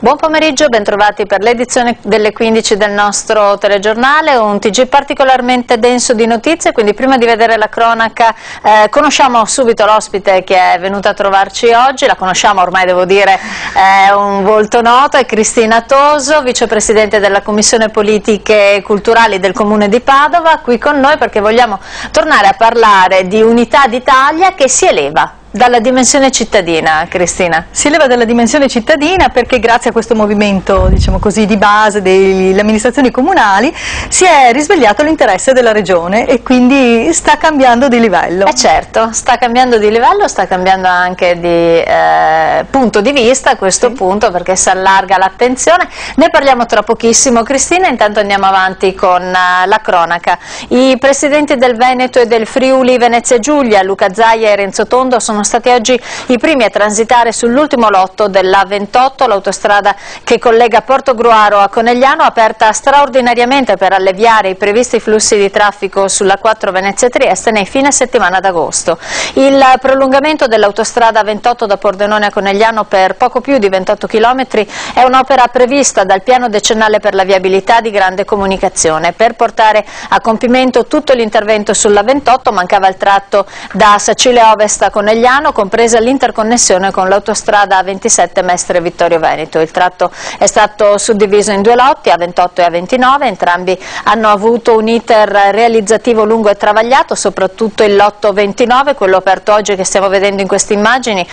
Buon pomeriggio, bentrovati per l'edizione delle 15 del nostro telegiornale, un TG particolarmente denso di notizie, quindi prima di vedere la cronaca conosciamo subito l'ospite che è venuta a trovarci oggi, la conosciamo ormai devo dire, è un volto noto, è Cristina Toso, vicepresidente della Commissione Politiche e Culturali del Comune di Padova, qui con noi perché vogliamo tornare a parlare di Unità d'Italia che si eleva dalla dimensione cittadina. Cristina. Si eleva dalla dimensione cittadina perché grazie a questo movimento, diciamo così, di base delle amministrazioni comunali si è risvegliato l'interesse della Regione e quindi sta cambiando di livello. Certo, sta cambiando di livello, sta cambiando anche di punto di vista a questo punto perché si allarga l'attenzione. Ne parliamo tra pochissimo, Cristina, intanto andiamo avanti con la cronaca. I presidenti del Veneto e del Friuli Venezia Giulia, Luca Zaia e Renzo Tondo, sono stati oggi i primi a transitare sull'ultimo lotto della A28, l'autostrada che collega Portogruaro a Conegliano, aperta straordinariamente per alleviare i previsti flussi di traffico sulla 4 Venezia-Trieste nei fine settimana d'agosto. Il prolungamento dell'autostrada A28 da Pordenone a Conegliano per poco più di 28 km è un'opera prevista dal piano decennale per la viabilità di grande comunicazione. Per portare a compimento tutto l'intervento sulla A28 mancava il tratto da Sacile Ovest a Conegliano, compresa l'interconnessione con l'autostrada A27 Mestre Vittorio Veneto. Il tratto è stato suddiviso in due lotti, A28 e A29, entrambi hanno avuto un iter realizzativo lungo e travagliato, soprattutto il lotto 29, quello aperto oggi che stiamo vedendo in queste immagini,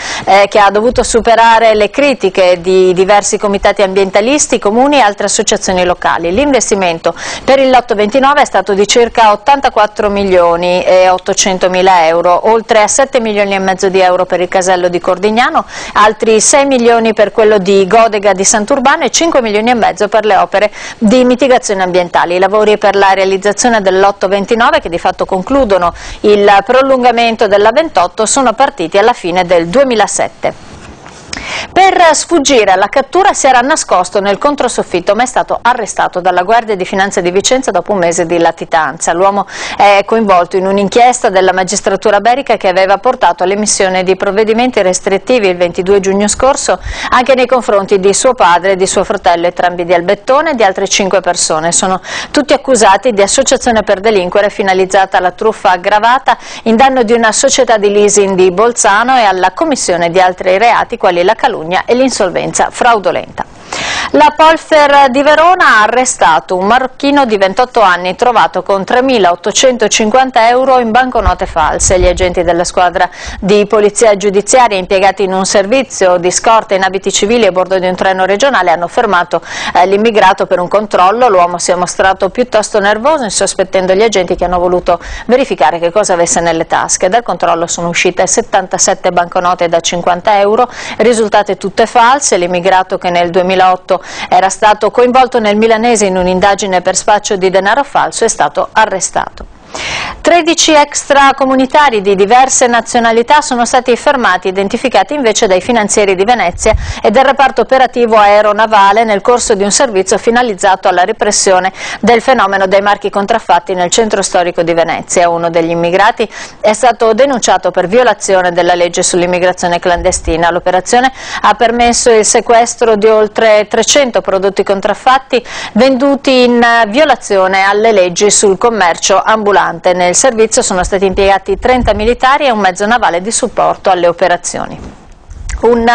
che ha dovuto superare le critiche di diversi comitati ambientalisti, comuni e altre associazioni locali. L'investimento per il lotto 29 è stato di circa 84 milioni e 800 mila euro, oltre a 7 milioni e mezzo di euro per il casello di Cordignano, altri 6 milioni per quello di Godega di Sant'Urbano e 5 milioni e mezzo per le opere di mitigazione ambientale. I lavori per la realizzazione del lotto 29, che di fatto concludono il prolungamento della 28, sono partiti alla fine del 2007. Per sfuggire alla cattura si era nascosto nel controsoffitto ma è stato arrestato dalla Guardia di Finanza di Vicenza dopo un mese di latitanza. L'uomo è coinvolto in un'inchiesta della magistratura berica che aveva portato all'emissione di provvedimenti restrittivi il 22 giugno scorso anche nei confronti di suo padre, di suo fratello, entrambi di Albettone e di altre 5 persone. Sono tutti accusati di associazione per delinquere finalizzata alla truffa aggravata in danno di una società di leasing di Bolzano e alla commissione di altri reati quali la calunnia e l'insolvenza fraudolenta. La Polfer di Verona ha arrestato un marocchino di 28 anni trovato con 3.850 euro in banconote false. Gli agenti della squadra di polizia giudiziaria impiegati in un servizio di scorta in abiti civili a bordo di un treno regionale hanno fermato l'immigrato per un controllo. L'uomo si è mostrato piuttosto nervoso, insospettendo gli agenti che hanno voluto verificare che cosa avesse nelle tasche. Dal controllo sono uscite 77 banconote da 50 euro, risultate tutte false. L'immigrato, che nel 2008 era stato coinvolto nel milanese in un'indagine per spaccio di denaro falso, è stato arrestato. 13 extracomunitari di diverse nazionalità sono stati fermati, identificati invece dai finanzieri di Venezia e del reparto operativo aeronavale nel corso di un servizio finalizzato alla repressione del fenomeno dei marchi contraffatti nel centro storico di Venezia. Uno degli immigrati è stato denunciato per violazione della legge sull'immigrazione clandestina. L'operazione ha permesso il sequestro di oltre 300 prodotti contraffatti venduti in violazione alle leggi sul commercio ambulante. Nel servizio sono stati impiegati 30 militari e un mezzo navale di supporto alle operazioni. Un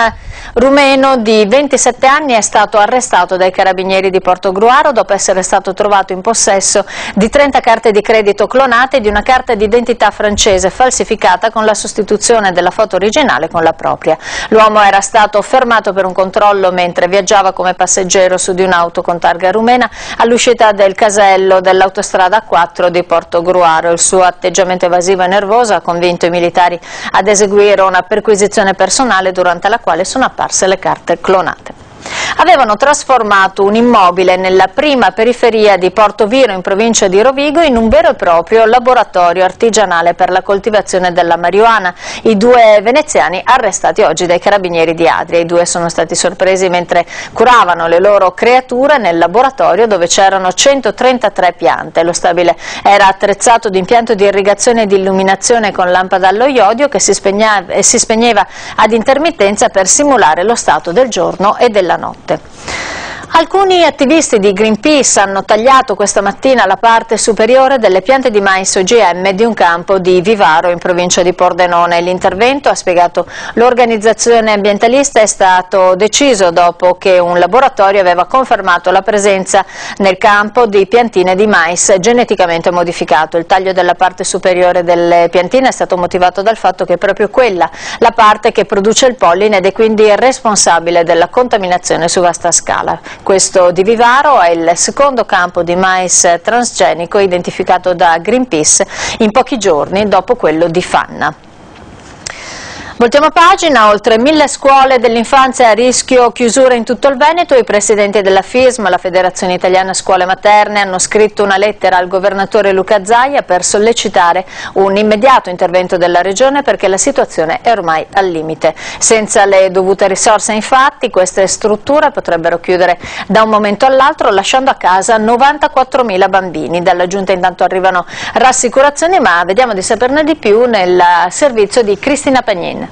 rumeno di 27 anni è stato arrestato dai carabinieri di Portogruaro dopo essere stato trovato in possesso di 30 carte di credito clonate e di una carta d'identità francese falsificata con la sostituzione della foto originale con la propria. L'uomo era stato fermato per un controllo mentre viaggiava come passeggero su di un'auto con targa rumena all'uscita del casello dell'autostrada A4 di Portogruaro. Il suo atteggiamento evasivo e nervoso ha convinto i militari ad eseguire una perquisizione personale durante la quale sono apparse le carte clonate. avevano trasformato un immobile nella prima periferia di Portoviro in provincia di Rovigo in un vero e proprio laboratorio artigianale per la coltivazione della marijuana. I due veneziani arrestati oggi dai carabinieri di Adria. I due sono stati sorpresi mentre curavano le loro creature nel laboratorio dove c'erano 133 piante. Lo stabile era attrezzato di impianto di irrigazione e di illuminazione con lampada allo iodio che si spegneva ad intermittenza per simulare lo stato del giorno e della notte. Alcuni attivisti di Greenpeace hanno tagliato questa mattina la parte superiore delle piante di mais OGM di un campo di Vivaro in provincia di Pordenone. L'intervento, ha spiegato l'organizzazione ambientalista, è stato deciso dopo che un laboratorio aveva confermato la presenza nel campo di piantine di mais geneticamente modificato. Il taglio della parte superiore delle piantine è stato motivato dal fatto che è proprio quella la parte che produce il polline ed è quindi responsabile della contaminazione su vasta scala. Questo di Vivaro è il secondo campo di mais transgenico identificato da Greenpeace in pochi giorni dopo quello di Fanna. Voltiamo pagina, oltre 1000 scuole dell'infanzia a rischio chiusura in tutto il Veneto. I presidenti della FISM, la Federazione Italiana Scuole Materne, hanno scritto una lettera al governatore Luca Zaia per sollecitare un immediato intervento della Regione perché la situazione è ormai al limite. Senza le dovute risorse, infatti, queste strutture potrebbero chiudere da un momento all'altro lasciando a casa 94.000 bambini. Dalla Giunta intanto arrivano rassicurazioni, ma vediamo di saperne di più nel servizio di Cristina Pagnin.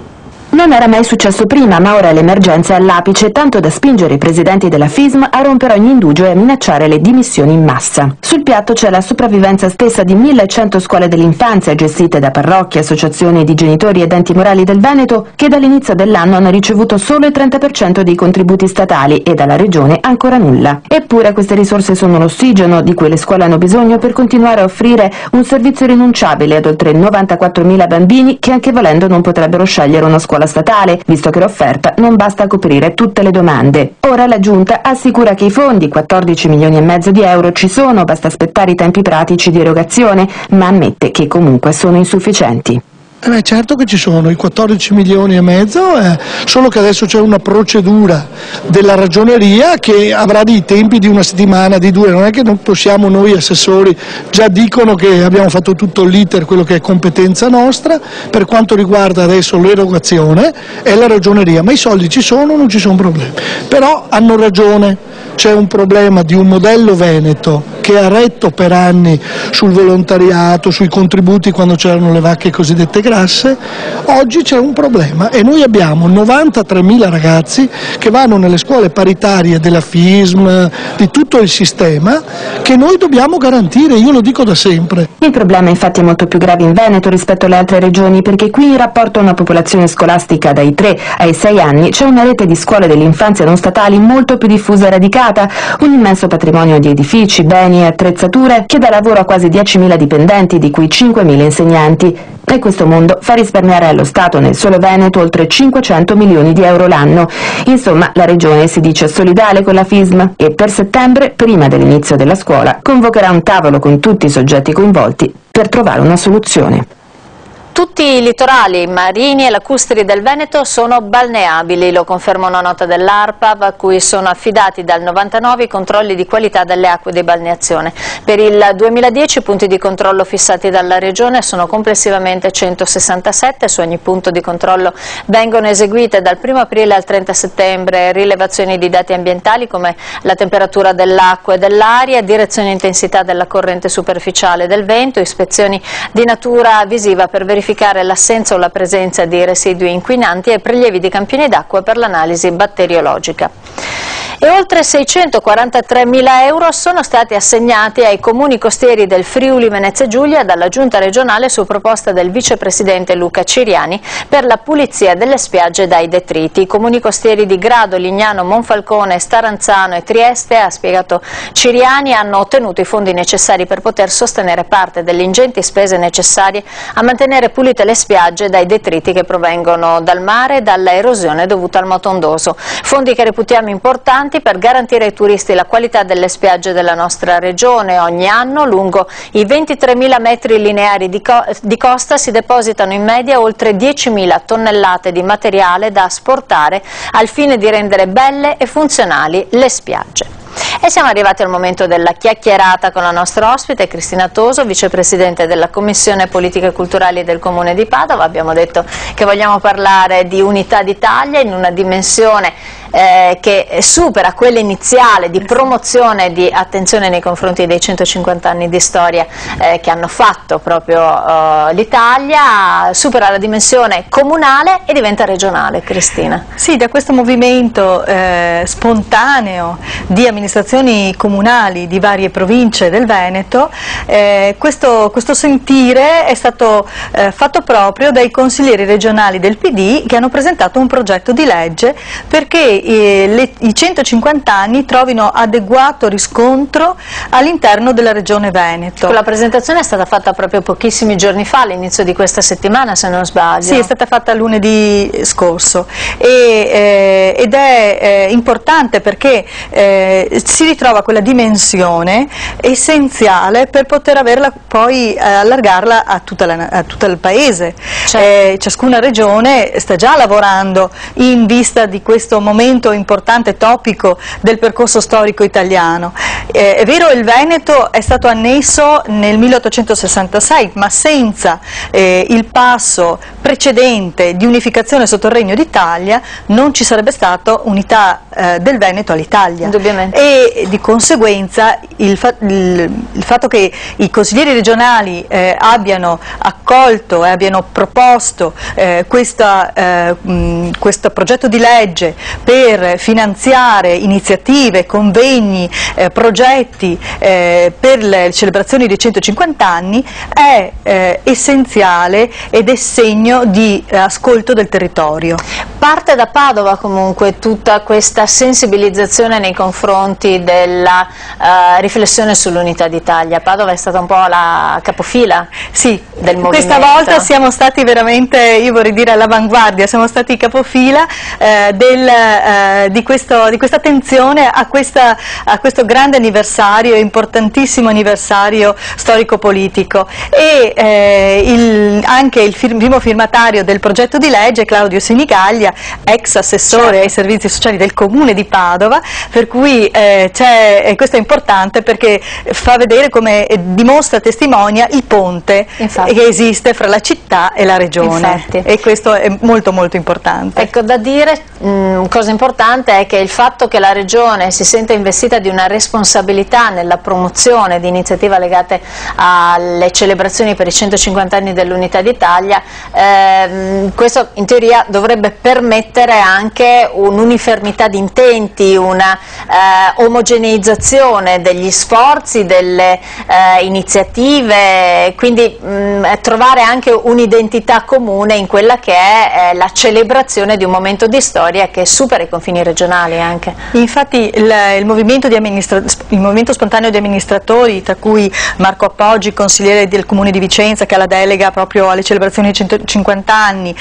Non era mai successo prima, ma ora l'emergenza è all'apice, tanto da spingere i presidenti della FISM a rompere ogni indugio e a minacciare le dimissioni in massa. Sul piatto c'è la sopravvivenza stessa di 1100 scuole dell'infanzia gestite da parrocchie, associazioni di genitori ed enti morali del Veneto, che dall'inizio dell'anno hanno ricevuto solo il 30% dei contributi statali e dalla Regione ancora nulla. Eppure queste risorse sono l'ossigeno di cui le scuole hanno bisogno per continuare a offrire un servizio rinunciabile ad oltre 94.000 bambini che anche volendo non potrebbero scegliere una scuola statale, visto che l'offerta non basta a coprire tutte le domande. Ora la Giunta assicura che i fondi, 14,5 milioni di euro, ci sono, basta aspettare i tempi pratici di erogazione, ma ammette che comunque sono insufficienti. Certo che ci sono, i 14,5 milioni, solo che adesso c'è una procedura della ragioneria che avrà dei tempi di una settimana, di 2, non è che non possiamo noi assessori, già dicono che abbiamo fatto tutto l'iter, quello che è competenza nostra, per quanto riguarda adesso l'erogazione è la ragioneria, ma i soldi ci sono, non ci sono problemi, però hanno ragione. C'è un problema di un modello veneto che ha retto per anni sul volontariato, sui contributi quando c'erano le vacche cosiddette grasse. Oggi c'è un problema e noi abbiamo 93.000 ragazzi che vanno nelle scuole paritarie della FISM, di tutto il sistema, che noi dobbiamo garantire, io lo dico da sempre. Il problema infatti è molto più grave in Veneto rispetto alle altre regioni, perché qui in rapporto a una popolazione scolastica dai 3 ai 6 anni c'è una rete di scuole dell'infanzia non statali molto più diffusa e radicata, un immenso patrimonio di edifici, beni e attrezzature che dà lavoro a quasi 10.000 dipendenti, di cui 5.000 insegnanti. E questo mondo fa risparmiare allo Stato nel solo Veneto oltre 500 milioni di euro l'anno. Insomma, la Regione si dice solidale con la FISM e per settembre, prima dell'inizio della scuola, convocherà un tavolo con tutti i soggetti coinvolti per trovare una soluzione. Tutti i litorali marini e lacustri del Veneto sono balneabili, lo conferma una nota dell'ARPAV a cui sono affidati dal 99 i controlli di qualità delle acque di balneazione. Per il 2010 i punti di controllo fissati dalla Regione sono complessivamente 167, su ogni punto di controllo vengono eseguite dal 1 aprile al 30 settembre rilevazioni di dati ambientali come la temperatura dell'acqua e dell'aria, direzione e intensità della corrente superficiale del vento, ispezioni di natura visiva per verificare l'assenza o la presenza di residui inquinanti e prelievi di campioni d'acqua per l'analisi batteriologica. E oltre 643.000 euro sono stati assegnati ai comuni costieri del Friuli Venezia Giulia dalla Giunta regionale su proposta del vicepresidente Luca Ciriani per la pulizia delle spiagge dai detriti. I comuni costieri di Grado, Lignano, Monfalcone, Staranzano e Trieste, ha spiegato Ciriani, hanno ottenuto i fondi necessari per poter sostenere parte delle ingenti spese necessarie a mantenere pulite le spiagge dai detriti che provengono dal mare e dalla erosione dovuta al moto ondoso. Fondi che reputiamo importanti per garantire ai turisti la qualità delle spiagge della nostra regione. Ogni anno lungo i 23.000 metri lineari di costa si depositano in media oltre 10.000 tonnellate di materiale da asportare al fine di rendere belle e funzionali le spiagge. E siamo arrivati al momento della chiacchierata con la nostra ospite Cristina Toso, vicepresidente della Commissione Politiche Culturali del Comune di Padova. Abbiamo detto che vogliamo parlare di unità d'Italia in una dimensione che supera quella iniziale di promozione, di attenzione nei confronti dei 150 anni di storia che hanno fatto proprio l'Italia, supera la dimensione comunale e diventa regionale. Cristina. Sì, da questo movimento spontaneo di amministrazioni comunali di varie province del Veneto, questo sentire è stato fatto proprio dai consiglieri regionali del PD, che hanno presentato un progetto di legge perché i 150 anni trovino adeguato riscontro all'interno della regione Veneto. La presentazione è stata fatta proprio pochissimi giorni fa, all'inizio di questa settimana, se non sbaglio. Sì, è stata fatta lunedì scorso ed è importante perché si ritrova quella dimensione essenziale per poter averla poi allargarla a tutto il paese. Certo. Ciascuna regione sta già lavorando in vista di questo momento importante topico del percorso storico italiano. È vero, il Veneto è stato annesso nel 1866, ma senza il passo precedente di unificazione sotto il Regno d'Italia non ci sarebbe stata unità del Veneto all'Italia. Indubbiamente. E di conseguenza il fatto che i consiglieri regionali abbiano accolto e abbiano proposto questo progetto di legge per finanziare iniziative, convegni, progetti per le celebrazioni dei 150 anni è essenziale ed è segno di ascolto del territorio. Parte da Padova comunque tutta questa sensibilizzazione nei confronti della riflessione sull'unità d'Italia. Padova è stata un po' la capofila, sì, del movimento. Questa volta siamo stati veramente, io vorrei dire, all'avanguardia, siamo stati capofila di questa attenzione a questo grande anniversario, importantissimo anniversario storico-politico, e anche il primo firmatario del progetto di legge, Claudio Sinigaglia, ex assessore ai servizi sociali del Comune di Padova, per cui questo è importante perché fa vedere come dimostra, testimonia il ponte che esiste fra la città e la regione. Infatti. E questo è molto molto importante. Ecco, da dire, cosa importante è che il fatto che la regione si senta investita di una responsabilità nella promozione di iniziative legate alle celebrazioni per i 150 anni dell'Unità d'Italia, questo in teoria dovrebbe permettere anche un'uniformità di intenti, una omogeneizzazione degli sforzi, delle iniziative, quindi trovare anche un'identità comune in quella che è la celebrazione di un momento di storia che supera i confini regionali anche. Infatti il movimento spontaneo di amministratori, tra cui Marco Appoggi, consigliere del Comune di Vicenza, che ha la delega proprio alle celebrazioni dei 150 anni,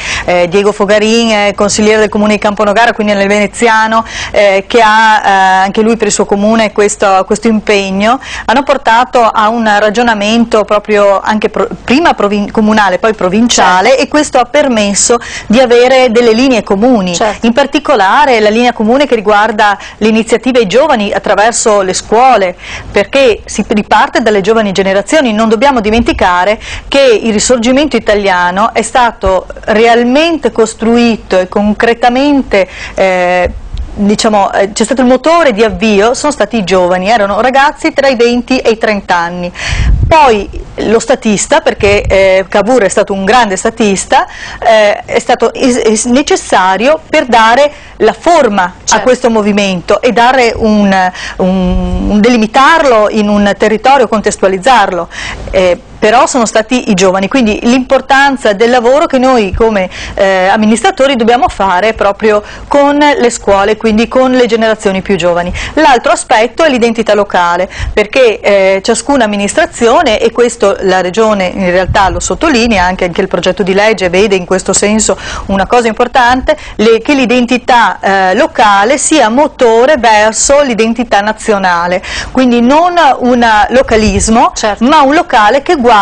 Diego Fogarin, consigliere del Comune di Camponogara, quindi nel veneziano, che ha anche lui per il suo comune questo impegno, hanno portato a un ragionamento proprio anche prima comunale, poi provinciale, certo. E questo ha permesso di avere delle linee comuni, certo. In particolare la linea comune che riguarda le iniziative ai giovani attraverso le scuole, perché si riparte dalle giovani generazioni. Non dobbiamo dimenticare che il risorgimento italiano è stato realmente costruito e concretamente c'è stato il motore di avvio, sono stati i giovani, erano ragazzi tra i 20 e i 30 anni. Poi lo statista, perché Cavour è stato un grande statista, è stato necessario per dare la forma, certo. A questo movimento e dare delimitarlo in un territorio, contestualizzarlo. Però sono stati i giovani, quindi l'importanza del lavoro che noi come amministratori dobbiamo fare proprio con le scuole, quindi con le generazioni più giovani. L'altro aspetto è l'identità locale, perché ciascuna amministrazione, e questo la Regione in realtà lo sottolinea, anche il progetto di legge vede in questo senso una cosa importante, che l'identità locale sia motore verso l'identità nazionale, quindi non un localismo, certo. Ma un locale che guarda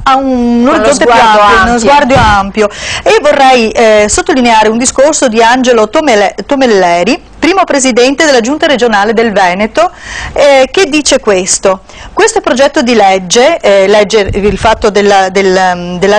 a un orizzonte più ampio, uno sguardo ampio. E vorrei sottolineare un discorso di Angelo Tomelleri, primo presidente della Giunta regionale del Veneto, che dice questo: questo progetto di legge, legge il fatto della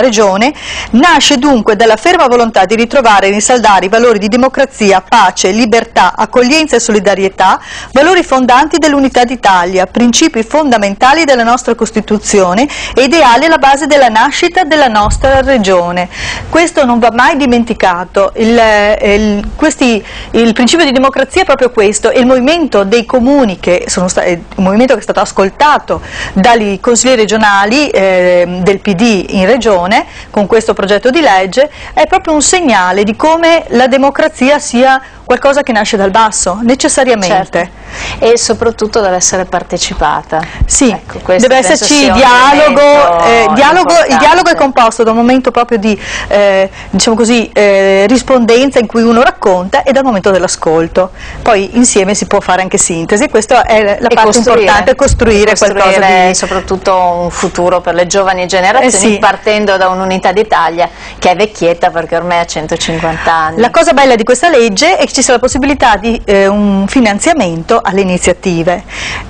Regione, nasce dunque dalla ferma volontà di ritrovare e rinsaldare i valori di democrazia, pace, libertà, accoglienza e solidarietà, valori fondanti dell'unità d'Italia, principi fondamentali della nostra Costituzione e ideali alla base della nascita della nostra Regione. Questo non va mai dimenticato. Il principio di democrazia è proprio questo, e il movimento dei comuni, un movimento che è stato ascoltato dai consiglieri regionali del PD in Regione con questo progetto di legge, è proprio un segnale di come la democrazia sia qualcosa che nasce dal basso, necessariamente. Certo. E soprattutto deve essere partecipata. Sì, ecco, deve esserci dialogo, il dialogo è composto da un momento proprio di diciamo così, rispondenza in cui uno racconta, e dal momento dell'ascolto. Poi insieme si può fare anche sintesi, e questa è la parte importante, costruire qualcosa di... soprattutto un futuro per le giovani generazioni, partendo da un'unità d'Italia che è vecchietta perché ormai ha 150 anni. La cosa bella di questa legge è che ci sia la possibilità di un finanziamento alle iniziative,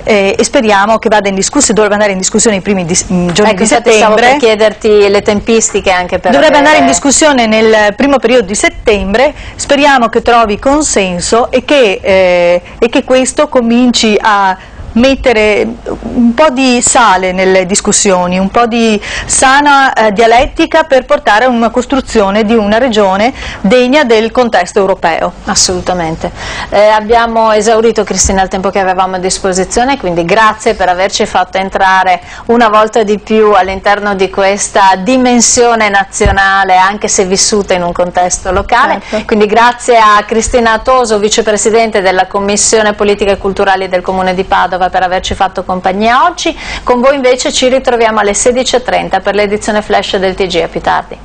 e speriamo che vada in discussione, dovrebbe andare in discussione i primi giorni di settembre. Stavo per chiederti le tempistiche anche per dovrebbe andare in discussione nel primo periodo di settembre, speriamo che trovi consenso e che questo cominci a mettere un po' di sale nelle discussioni, un po' di sana dialettica per portare a una costruzione di una regione degna del contesto europeo. Assolutamente. Abbiamo esaurito, Cristina, il tempo che avevamo a disposizione, quindi grazie per averci fatto entrare una volta di più all'interno di questa dimensione nazionale, anche se vissuta in un contesto locale. Certo. Quindi grazie a Cristina Toso, vicepresidente della Commissione Politiche e Culturali del Comune di Padova, per averci fatto compagnia oggi. Con voi invece ci ritroviamo alle 16:30 per l'edizione flash del TG. A più tardi.